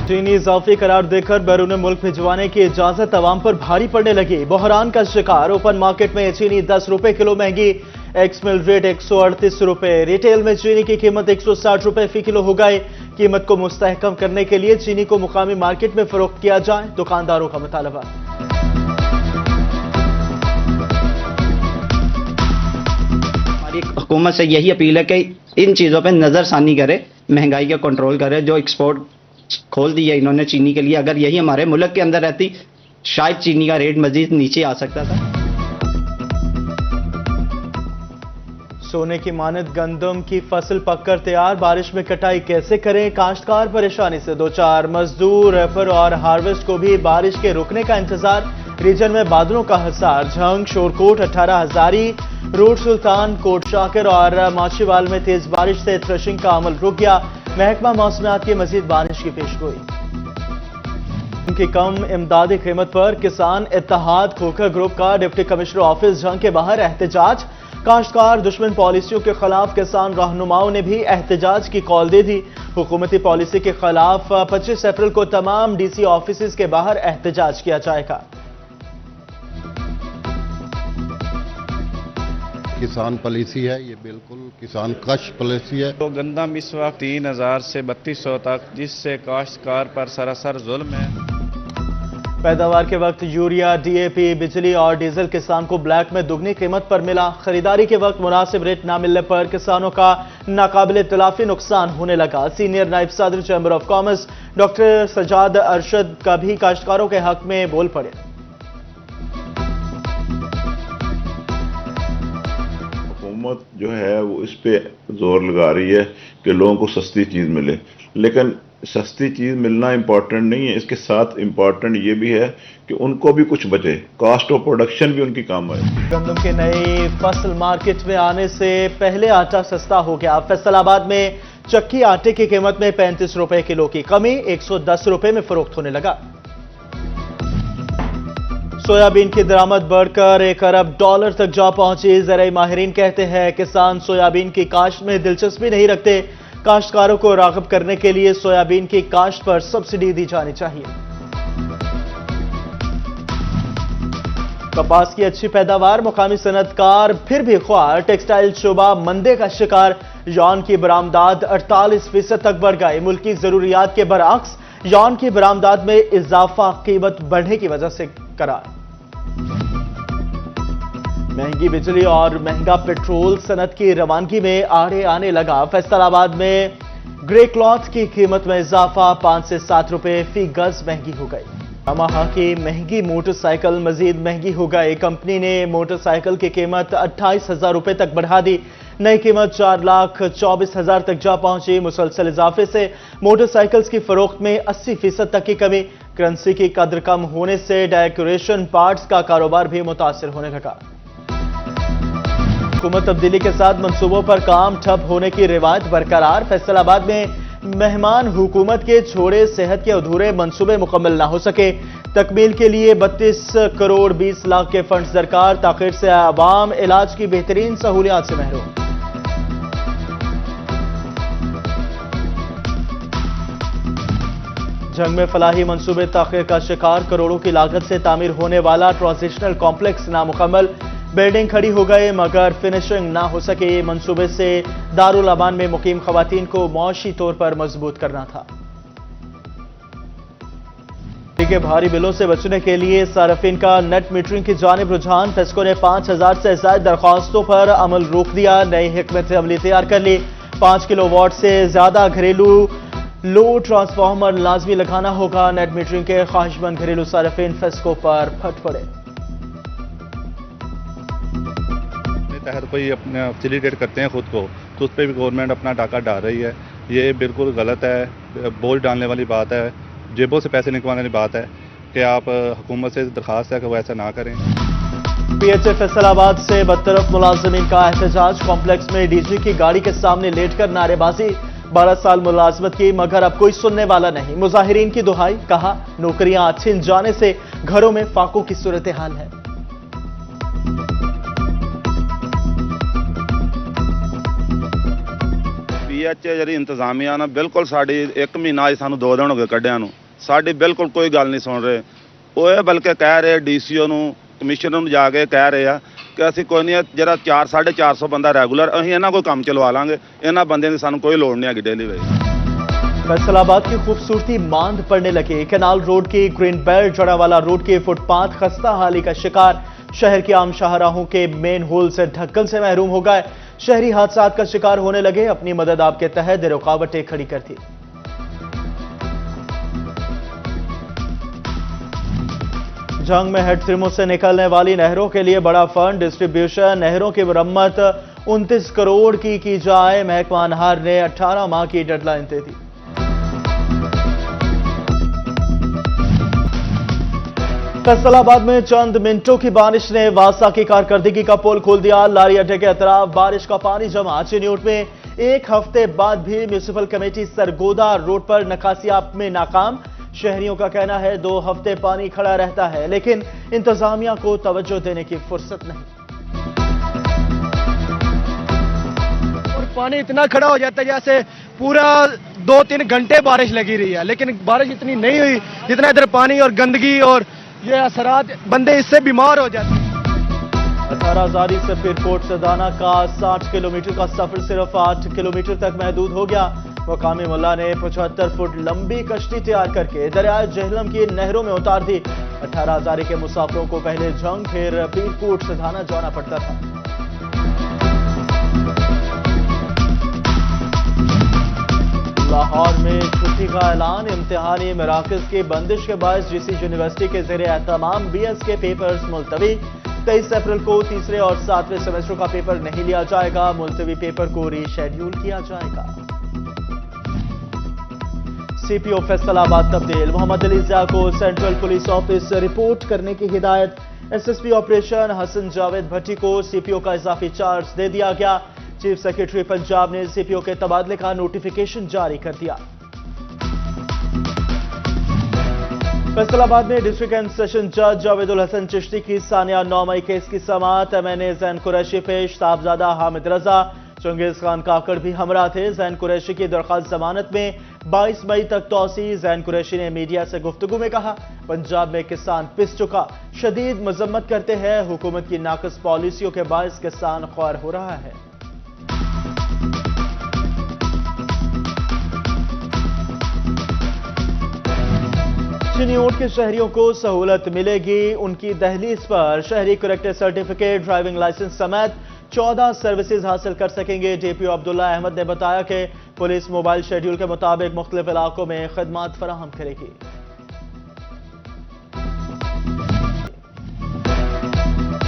चीनी इजाफी करार देकर बैरून मुल्क भिजवाने की इजाजत अवाम पर भारी पड़ने लगी। बहरान का शिकार। ओपन मार्केट में चीनी 10 रुपए किलो महंगी। एक्स मिल रेट 138 रुपए। रिटेल में चीनी की कीमत 160 रुपए फी किलो हो गए। कीमत को मुस्तहकम करने के लिए चीनी को मुकामी मार्केट में फरोख्त किया जाए, दुकानदारों का मुतालबा। हमारी हुकूमत से यही अपील है कि इन चीज़ों पर नज़रसानी करे, महंगाई का कंट्रोल करे। जो एक्सपोर्ट खोल दी है इन्होंने चीनी के लिए, अगर यही हमारे मुल्क के अंदर रहती शायद चीनी का रेट मजीद नीचे आ सकता था। सोने की मानद गंदम की फसल पककर तैयार, बारिश में कटाई कैसे करें? काश्तकार परेशानी से दो चार। मजदूर, रेफर और हार्वेस्ट को भी बारिश के रुकने का इंतजार। रीजन में बादलों का हिसार। झंग, शोरकोट, 18 हजारी, रोड सुल्तान, कोट शाकिर और माशीवाल में तेज बारिश से थ्रेशिंग का अमल रुक गया। महकमा मौसमियात की मजीद बारिश की पेशगोई। उनकी कम इमदादी कीमत पर किसान इत्तेहाद खोखर ग्रुप का डिप्टी कमिश्नर ऑफिस झंग के बाहर एहतजाज। काश्तकार दुश्मन पॉलिसियों के खिलाफ किसान रहनुमाओं ने भी एहतजाज की कॉल दे दी। हुकूमती पॉलिसी के खिलाफ 25 अप्रैल को तमाम डीसी ऑफिस के बाहर एहतजाज किया जाएगा। किसान पॉलिसी है, ये बिल्कुल किसान कश पॉलिसी है। तो गंदम इस वक्त 3000 से 3200 तक, जिससे काश्तकार पर सरासर जुल्म है। पैदावार के वक्त यूरिया, डीएपी, बिजली और डीजल किसान को ब्लैक में दुगनी कीमत पर मिला। खरीदारी के वक्त मुनासिब रेट न मिलने पर किसानों का नाकाबिले तलाफी नुकसान होने लगा। सीनियर नायब सदर chamber of commerce doctor Sajjad Arshad का भी काश्तकारों के हक में बोल पड़े। हुकूमत जो है वो इस पे जोर लगा रही है कि लोगों को सस्ती चीज मिले, लेकिन सस्ती चीज मिलना इंपॉर्टेंट नहीं है, इसके साथ इंपॉर्टेंट ये भी है कि उनको भी कुछ बचे, कॉस्ट ऑफ प्रोडक्शन भी उनकी काम आए। गंदम के नई फसल मार्केट में आने से पहले आटा सस्ता हो गया। फैसलाबाद में चक्की आटे की कीमत में 35 रुपए किलो की कमी, 110 रुपए में फरोख्त होने लगा। सोयाबीन की दरामद बढ़कर $1 अरब तक जा पहुंची। ज़राई माहिरीन कहते हैं किसान सोयाबीन की काश्त में दिलचस्पी नहीं रखते। काश्तकारों को राग़िब करने के लिए सोयाबीन की काश्त पर सब्सिडी दी जानी चाहिए। कपास की अच्छी पैदावार, मुकामी सनतकार फिर भी ख्वार। टेक्सटाइल शोबा मंदे का शिकार। यौन की बरामदात 48% तक बढ़ गई। मुल्की जरूरियात के बरअक्स यौन की बरामदात में इजाफा कीमत बढ़ने की वजह से करार। महंगी बिजली और महंगा पेट्रोल सनत की रवानगी में आड़े आने लगा। फैसलाबाद में ग्रे क्लॉथ की कीमत में इजाफा, 5 से 7 रुपए फी गज महंगी हो गई। यामाहा की महंगी मोटरसाइकिल मजीद महंगी हो गई। कंपनी ने मोटरसाइकिल की कीमत 28,000 रुपए तक बढ़ा दी। नई कीमत 4,24,000 तक जा पहुंची। मुसलसल इजाफे से मोटरसाइकिल्स की फरोख्त में 80% तक की कमी। करेंसी की कदर कम होने से डेकोरेशन पार्ट्स का कारोबार भी मुतासिर होने लगा। हुकूमत तब्दीली के साथ मंसूबों पर काम ठप होने की रिवायत बरकरार। फैसलाबाद में मेहमान हुकूमत के छोड़े सेहत के अधूरे मंसूबे मुकम्मल ना हो सके। तकमील के लिए 32 करोड़ 20 लाख के फंड्स दरकार। ताखिर से आवाम इलाज की बेहतरीन सहूलियात से महरूम। जंग में फलाही मंसूबे ताखिर का शिकार। करोड़ों की लागत से तामीर होने वाला ट्रांजिशनल कॉम्प्लेक्स नामुकम्मल। बिल्डिंग खड़ी हो गए मगर फिनिशिंग ना हो सके। मंसूबे से दारुल अमान में मुकीम खवातीन को मौशी तौर पर मजबूत करना था। के भारी बिलों से बचने के लिए सार्फिन का नेट मीटरिंग की जानिब रुझान। फेस्को ने 5,000 से ज्यादा दरख्वास्तों पर अमल रोक दिया। नई हिकमत अमली तैयार कर ली। 5 किलोवाट से ज्यादा घरेलू लोड ट्रांसफार्मर लाजमी लगाना होगा। नेट मीटरिंग के ख्वाहिशमंद घरेलू सार्फिन फेस्को पर फट पड़े। तहत कोई अपने फैसिलिटेट करते हैं खुद को, तो उस पर भी गवर्नमेंट अपना डाका डाल रही है। ये बिल्कुल गलत है, बोझ डालने वाली बात है, जेबों से पैसे निकलवाने वाली बात है कि आप हुकूमत से दरखास्त है कि वो ऐसा ना करें। पीएचए फैसलाबाद से बदतरफ मुलाजमीन का एहतजाज। कॉम्प्लेक्स में डीजी की गाड़ी के सामने लेटकर नारेबाजी। 12 साल मुलाजमत की मगर अब कोई सुनने वाला नहीं। मुजाहिरीन की दुहाई, कहा नौकरियां छिन जाने से घरों में फाकों की सूरत हाल है। PH ਜਿਹੜੀ ਇੰਤਜ਼ਾਮੀਆ ਨਾ ਬਿਲਕੁਲ ਸਾਡੀ 1 ਮਹੀਨਾ ਅੱਜ ਸਾਨੂੰ 2 ਦਿਨ ਹੋ ਗਏ ਕੱਢਿਆਂ ਨੂੰ, ਸਾਡੀ ਬਿਲਕੁਲ ਕੋਈ ਗੱਲ ਨਹੀਂ ਸੁਣ ਰਹੇ। ਉਹ ਇਹ ਬਲਕਿ ਕਹਿ ਰਹੇ DCO ਨੂੰ, ਕਮਿਸ਼ਨਰ ਨੂੰ ਜਾ ਕੇ ਕਹਿ ਰਹੇ ਆ ਕਿ ਅਸੀਂ ਕੋਈ ਨਹੀਂ, ਜਿਹੜਾ 450 ਬੰਦਾ ਰੈਗੂਲਰ ਅਸੀਂ ਇਹਨਾਂ ਕੋਈ ਕੰਮ ਚਲਵਾ ਲਾਂਗੇ, ਇਹਨਾਂ ਬੰਦਿਆਂ ਦੀ ਸਾਨੂੰ ਕੋਈ ਲੋੜ नहीं ਹੈਗੀ डेली ਵੇਜ। फैसलाबाद की खूबसूरती मांद पड़ने लगे। कैनाल रोड के ग्रीन बेल्ट जड़ावाला रोड के फुटपाथ खस्ता हाली का शिकार। शहर के आम शाहराहों के मेन होल से ढक्कन से महरूम हो गए। शहरी हादसात का शिकार होने लगे। अपनी मदद आपके तहत रुकावटें खड़ी करती। जंग में हेडसिमों से निकलने वाली नहरों के लिए बड़ा फंड डिस्ट्रीब्यूशन। नहरों की मरम्मत 29 करोड़ की जाए। महकमा अनहार ने 18 माह की डेडलाइन दे दी। फैसलाबाद में चंद मिनटों की बारिश ने वासा की कारकर्दगी का पोल खोल दिया। लारी अड्डे के अतराफ बारिश का पानी जमा। चिन्यूट में 1 हफ्ते बाद भी म्यूनिसिपल कमेटी सरगोदा रोड पर नकासियाब में नाकाम। शहरियों का कहना है 2 हफ्ते पानी खड़ा रहता है, लेकिन इंतजामिया को तवज्जो देने की फुर्सत नहीं। और पानी इतना खड़ा हो जाता है जैसे पूरा 2-3 घंटे बारिश लगी रही है, लेकिन बारिश इतनी नहीं हुई जितना इधर पानी और गंदगी और ये असरात, बंदे इससे बीमार हो जाते हैं। 18 जारी से पीरकोट से दाना का 60 किलोमीटर का सफर सिर्फ 8 किलोमीटर तक महदूद हो गया। मकामी मुल्ला ने 75 फुट लंबी कश्ती तैयार करके दरियाए जहलम की नहरों में उतार दी। 18 जारी के मुसाफिरों को पहले जंग फिर पीरकोट से दाना जाना पड़ता था। लाहौर में छुट्टी का ऐलान। इम्तिहानी मराकज की बंदिश के बायस GC यूनिवर्सिटी के ज़ेरे एहतमाम BS के पेपर्स मुलतवी। 23 अप्रैल को तीसरे और 7वें सेमेस्टर का पेपर नहीं लिया जाएगा। मुलतवी पेपर को रीशेड्यूल किया जाएगा। CPO फैसलाबाद तब्दील। मोहम्मद अली ज़िया को सेंट्रल पुलिस ऑफिस रिपोर्ट करने की हिदायत। SSP ऑपरेशन हसन जावेद भट्टी को CPO का इजाफी चार्ज दे दिया गया। चीफ सेक्रेटरी पंजाब ने CPO के तबादले का नोटिफिकेशन जारी कर दिया। फैसलाबाद में डिस्ट्रिक्ट एंड सेशन जज जावेदुल हसन चिश्ती की सानिया 9 मई केस की समाअत। MNA जैन कुरैशी पेश। साहबजादा हामिद रजा, चंगेज खान काकड़ भी हमरा थे। जैन कुरैशी की दरख्वास्त जमानत में 22 मई तक तौसी। जैन कुरैशी ने मीडिया से गुफ्तगू में कहा, पंजाब में किसान पिस चुका, शदीद मजम्मत करते हैं। हुकूमत की नाकस पॉलिसियों के बायस किसान ख्वार हो रहा है। चिन्यूट के शहरियों को सहूलत मिलेगी। उनकी दहलीज पर शहरी करेक्टर सर्टिफिकेट, ड्राइविंग लाइसेंस समेत 14 सर्विसेज हासिल कर सकेंगे। DPO अब्दुल्ला अहमद ने बताया कि पुलिस मोबाइल शेड्यूल के मुताबिक मुख्तलिफ इलाकों में खदमात फराहम करेगी।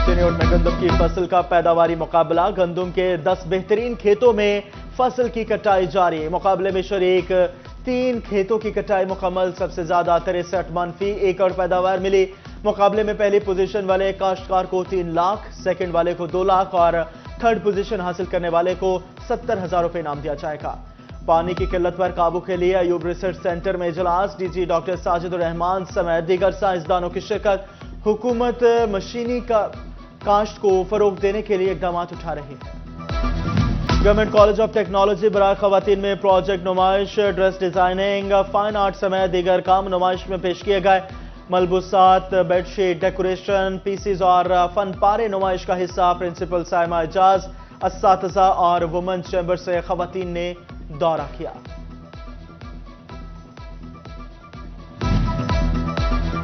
चिन्यूट में गंदम की फसल का पैदावारी मुकाबला। गंदम के 10 बेहतरीन खेतों में फसल की कटाई जारी। मुकाबले में शरीक 3 खेतों की कटाई मुकम्मल। सबसे ज्यादा 63 मन फी एकड़ पैदावार मिली। मुकाबले में पहली पोजीशन वाले काश्तकार को 3 लाख, सेकंड वाले को 2 लाख और थर्ड पोजीशन हासिल करने वाले को 70,000 रुपए इनाम दिया जाएगा। पानी की किल्लत पर काबू के लिए अयूब रिसर्च सेंटर में इजलास। DG डॉक्टर साजिदुर रहमान समेत दीगर साइंसदानों की शिरकत। हुकूमत मशीनी काश्त को फरोग देने के लिए इकदाम उठा रही है। गवर्नमेंट कॉलेज ऑफ टेक्नोलॉजी बराए खवातीन में प्रोजेक्ट नुमाइश, ड्रेस डिजाइनिंग, फाइन आर्ट समेत दीगर काम नुमाइश में पेश किए गए। मलबूसात, बेडशीट, डेकोरेशन पीसीज और फन पारे नुमाइश का हिस्सा। प्रिंसिपल साइमा एजाज, अस्सातिज़ा और वुमेन चैम्बर से खवातीन ने दौरा किया।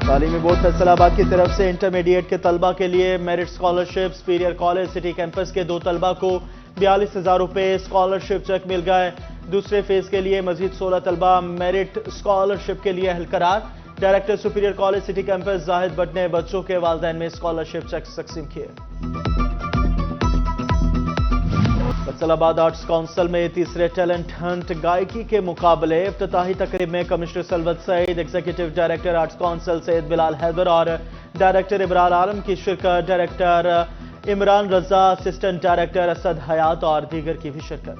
तालीमी बोर्ड फैसलाबाद की तरफ से इंटरमीडिएट के तलबा के लिए merit scholarship. Superior college city campus के 2 तलबा को 42,000 रुपए स्कॉलरशिप चेक मिल गए। दूसरे फेज के लिए मजीद 16 तलबा मेरिट स्कॉलरशिप के लिए अहल करार। Director superior college city campus Zahid Bhatt ने बच्चों के वालिदैन में स्कॉलरशिप चेक तकसीम किए। फैसलाबाद आर्ट्स काउंसिल में तीसरे टैलेंट हंट गायकी के मुकाबले। इफ्तिताही तकरीब में commissioner Salwat Saeed, executive director arts council Syed Bilal Haider और डायरेक्टर इमरान आलम की शिरकत। Director Imran Raza, assistant director Asad Hayat और दीगर की भी शिरकत।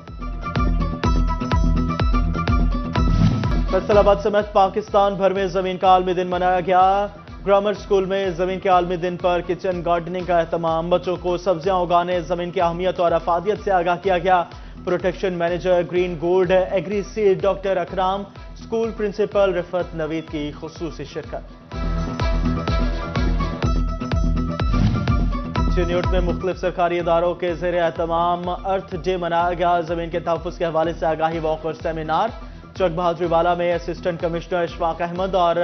फैसलाबाद समेत पाकिस्तान भर में जमीन का आलमी दिन मनाया गया। ग्रामर स्कूल में जमीन के आलमी दिन पर किचन गार्डनिंग का एहतमाम। बच्चों को सब्जियां उगाने, जमीन की अहमियत और अफादियत से आगाह किया गया। Protection manager green gold agri से doctor Akram, school principal Rifat Naveed की खुसूसी शिरकत। चिन्यूट में मुख्तलिफ सरकारी इदारों के ज़ेर एहतमाम अर्थ डे मनाया गया। जमीन के तहफ़्फ़ुज़ के हवाले से आगाही वॉक और सेमिनार। चक बहादुरी वाला में असिस्टेंट कमिश्नर इशफाक अहमद और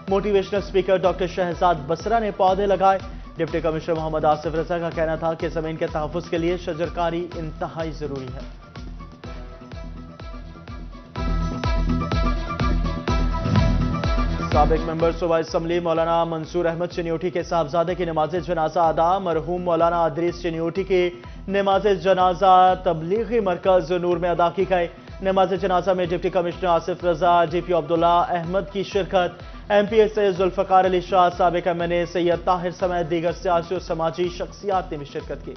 motivational speaker doctor Shahzad Basra ने पौधे लगाए। डिप्टी कमिश्नर मोहम्मद आसिफ रजा का कहना था कि जमीन के तहफ़्फ़ुज़ के लिए शजरकारी इंतहाई जरूरी है। साबिक मेंबर सूबाई असम्बली मौलाना मंसूर अहमद चिन्यूटी के साहबजादे की नमाज जनाजा अदा। मरहूम मौलाना अदरीस चिन्यूटी की नमाज जनाजा तबलीगी मरकज नूर में अदा की गई। नमाज जनाजा में डिप्टी कमिश्नर आसिफ रजा, DPO अब्दुल्ला अहमद की शिरकत। MPSA जुल्फकार अली शाह, साबिक MNA सैयद ताहिर समेत दीगर सियासी और समाजी शख्सियात ने भी शिरकत की।